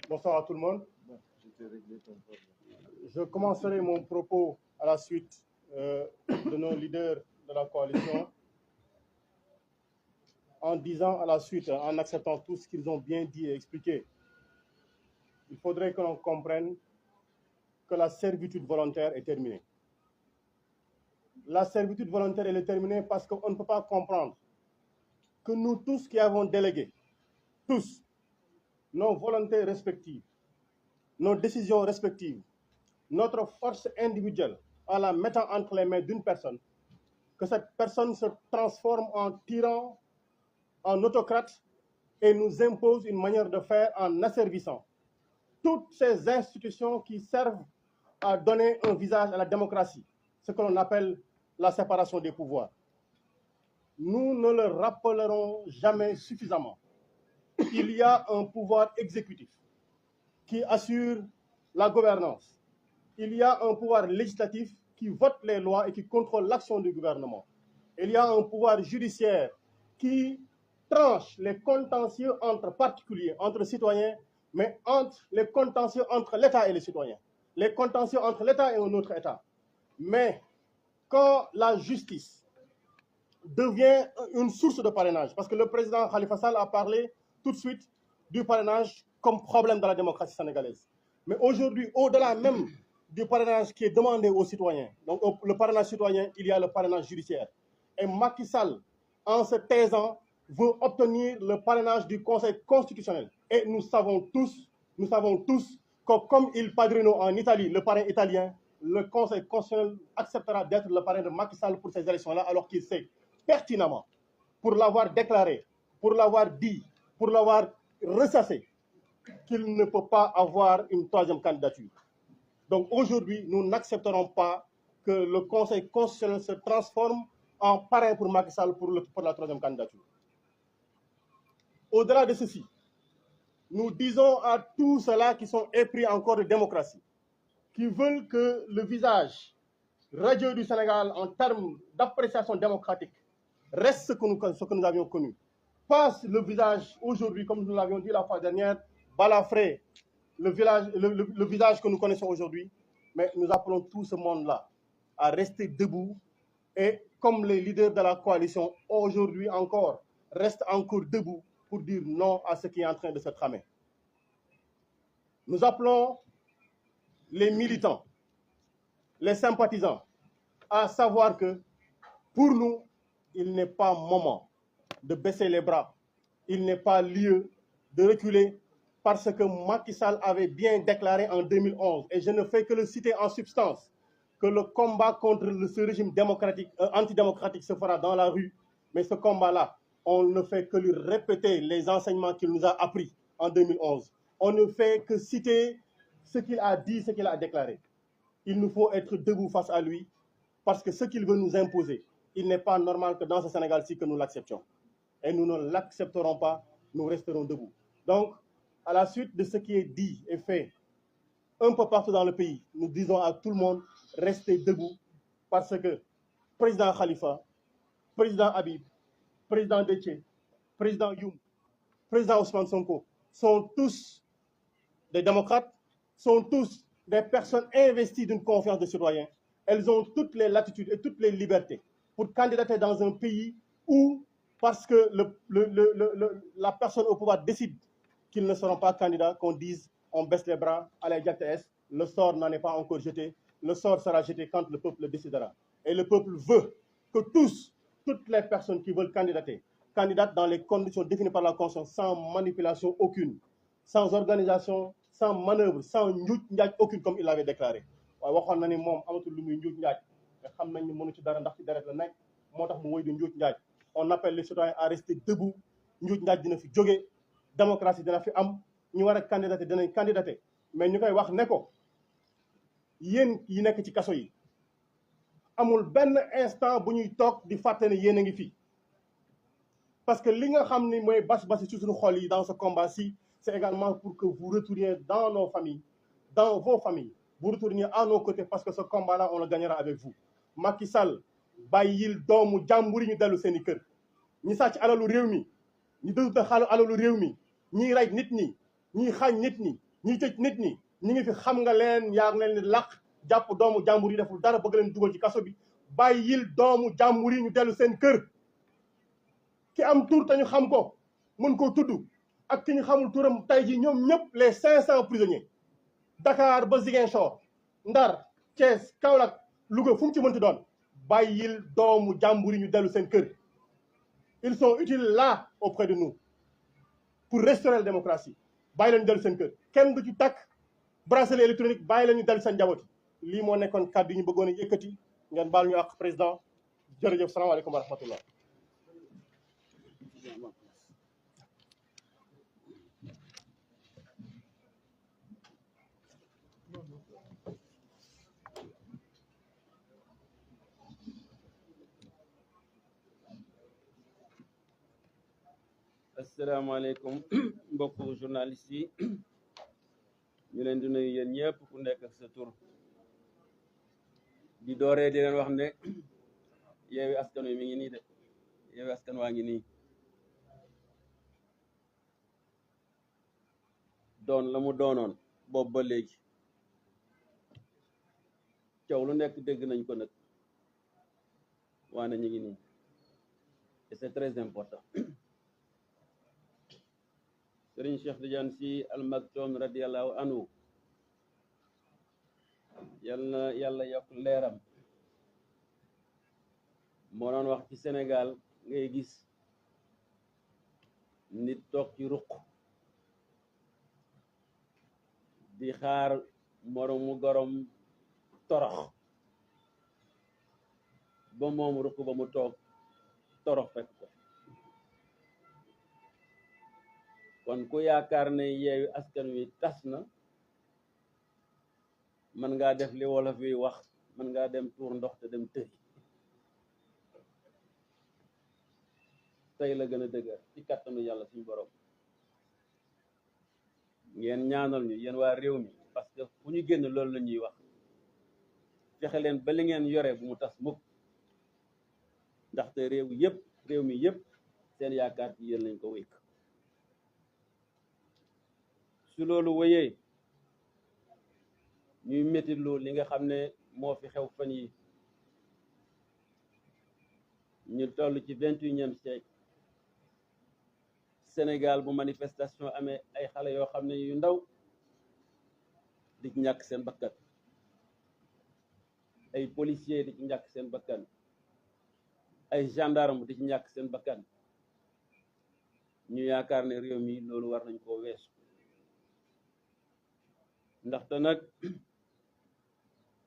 Bonsoir à tout le monde. Je commencerai mon propos à la suite de nos leaders de la coalition en disant à la suite, en acceptant tout ce qu'ils ont bien dit et expliqué. Il faudrait que l'on comprenne que la servitude volontaire est terminée. La servitude volontaire elle est terminée parce qu'on ne peut pas comprendre que nous tous qui avons délégué, tous, nos volontés respectives, nos décisions respectives, notre force individuelle, en la mettant entre les mains d'une personne, que cette personne se transforme en tyran, en autocrate et nous impose une manière de faire en asservissant toutes ces institutions qui servent à donner un visage à la démocratie, ce que l'on appelle la séparation des pouvoirs. Nous ne le rappellerons jamais suffisamment. Il y a un pouvoir exécutif qui assure la gouvernance. Il y a un pouvoir législatif qui vote les lois et qui contrôle l'action du gouvernement. Il y a un pouvoir judiciaire qui tranche les contentieux entre particuliers, entre citoyens, mais entre les contentieux entre l'État et les citoyens, les contentieux entre l'État et un autre État. Mais quand la justice devient une source de parrainage, parce que le président Khalifa Sall a parlé tout de suite du parrainage comme problème dans la démocratie sénégalaise. Mais aujourd'hui, au-delà même du parrainage qui est demandé aux citoyens, donc le parrainage citoyen, il y a le parrainage judiciaire. Et Macky Sall, en se taisant, veut obtenir le parrainage du Conseil constitutionnel. Et nous savons tous que comme il padrino en Italie, le parrain italien, le Conseil constitutionnel acceptera d'être le parrain de Macky Sall pour ces élections-là, alors qu'il sait pertinemment, pour l'avoir déclaré, pour l'avoir dit, pour l'avoir ressassé, qu'il ne peut pas avoir une troisième candidature. Donc aujourd'hui, nous n'accepterons pas que le Conseil constitutionnel se transforme en parrain pour Macky Sall pour la troisième candidature. Au-delà de ceci, nous disons à tous ceux-là qui sont épris encore de démocratie, qui veulent que le visage radieux du Sénégal en termes d'appréciation démocratique reste ce que nous avions connu. Passe le visage aujourd'hui, comme nous l'avions dit la fois dernière, balafré, le visage que nous connaissons aujourd'hui, mais nous appelons tout ce monde-là à rester debout et comme les leaders de la coalition aujourd'hui encore restent encore debout pour dire non à ce qui est en train de se tramer. Nous appelons les militants, les sympathisants à savoir que pour nous, il n'est pas moment de baisser les bras, il n'est pas lieu de reculer parce que Macky Sall avait bien déclaré en 2011, et je ne fais que le citer en substance, que le combat contre ce régime démocratique, antidémocratique se fera dans la rue, mais ce combat-là, on ne fait que lui répéter les enseignements qu'il nous a appris en 2011. On ne fait que citer ce qu'il a dit, ce qu'il a déclaré. Il nous faut être debout face à lui, parce que ce qu'il veut nous imposer, il n'est pas normal que dans ce Sénégal-ci que nous l'acceptions. Et nous ne l'accepterons pas, nous resterons debout. Donc, à la suite de ce qui est dit et fait un peu partout dans le pays, nous disons à tout le monde, restez debout, parce que président Khalifa, président Habib, président Déthié, président Youm, président Ousmane Sonko, sont tous des démocrates, sont tous des personnes investies d'une confiance de citoyens. Elles ont toutes les latitudes et toutes les libertés pour candidater dans un pays où, parce que la personne au pouvoir décide qu'ils ne seront pas candidats, qu'on dise on baisse les bras, allez JTS, le sort n'en est pas encore jeté, le sort sera jeté quand le peuple le décidera. Et le peuple veut que toutes les personnes qui veulent candidater, candidatent dans les conditions définies par la Constitution, sans manipulation aucune, sans organisation, sans manœuvre, sans njuuj njaaj aucune, comme il l'avait déclaré. waaye waxoon na ni moom amatul lu muy njuuj njaaj mais xam nañ ni mënu ci dara ndax ci deret la nekk moo tax mu woy di njuuj njaaj. On appelle les citoyens à rester debout, njuuj njaaj dina fi jóge, démocratie dina fi am, ñu war a candidater dinañ candidater, mais ñu koy wax ne ko yéen yi nekk ci kaso yi amul benn instant bu ñuy toog di fàtte ne yéen a ngi fi, parce que li nga xam ni mooy bas-basi ci suñu xol yi dans ce combat-ci, c'est également pour que vous retourniez dans nos familles, dans vos familles, vous retourniez à nos côtés, parce que ce combat-là, on le gagnera avec vous. Macky Sall bàyyil doomu jàmbur yi ñu dellu seen i kër, ñi sàcc alalu réew mi, ñi dëgg alalu réew mi, ñiy rey nit ñi, ñiy xaañ nit ñi, ñiy tëj nit ñi ñi ngi fi xam nga leen yaa ngi leen di làq jàpp doomu jàmbur yi deful dara bëgg leen dugal ci kaso bi bàyyil doomu jàmbur yi ñu dellu seen kër. ki am tur te ñu xam ko mën koo tudd ak ki ñu xamul turam tey ji ñoom ñëpp les 500 prisonniers Dakar ba Ziguinchor Ndar Thiès Kaolack Louga fu mu ci mënti doon bàyyil doomu jàmbur yi ñu dellu seen kër. Ils sont utiles là auprès de nous pour restaurer la démocratie bàyyi leen ñu dellu seen kër kenn du ci takk bracelet électronique bàyyi leen ñu dellu seen njaboot yi lii moo nekkoon kàddu yi ñu bëggoon a yëkkati ngeen baal ñu àq président jërëjëf salaamaaleykum wa rahmatullah. asalaamaaleykum mbokku journaliste yi ñu leen di nuyu yéen ñëpp ku nekk ak sa tur di dooree di leen wax ne Yewwi Askan Wi mi ngi nii de Yewwi Askan waa ngi nii doon la mu doonoon boobu ba léegi coow lu nekk dégg nañ ko nag waane ñu ngi nii et c'est très important. Sëriñ Cheikh Tidiane Sy Al Maktoum radiallahu anhu yal na yàlla yokk leeram moo doon wax ci Sénégal ngay gis nit toog ci ruq di xaar moromu gorom torox ba moom ruq ba mu toog torox fekk ko kon ku yaakaar ne Yewwi Askan Wi tas na mën ngaa def li wolof yi wax mën ngaa dem tuur ndox te dem tëri tey la gën a dëgër ci kattanu yàlla suñu borom ngeen ñaanal ñu yéen waa réew mi parce que fu ñu génn loolu la ñuy wax fexe leen ba li ngeen yore bu mu tas mukk ndaxte réew mi yépp seen yaakaar ci yéen lañ ko wékk su loolu wéyee ñuy métitlu li nga xam ne moo fi xew fan yi ñu toll ci 21e siècle Sénégal bu manifestation amee ay xale yoo xam ne yu ndaw di ci ñàkk seen bakkan ay policiers di ci ñàkk seen bakkan ay gendarme di ci ñàkk seen bakkan ñu yaakaar ne réew mi loolu war nañ koo weesu ndaxte nag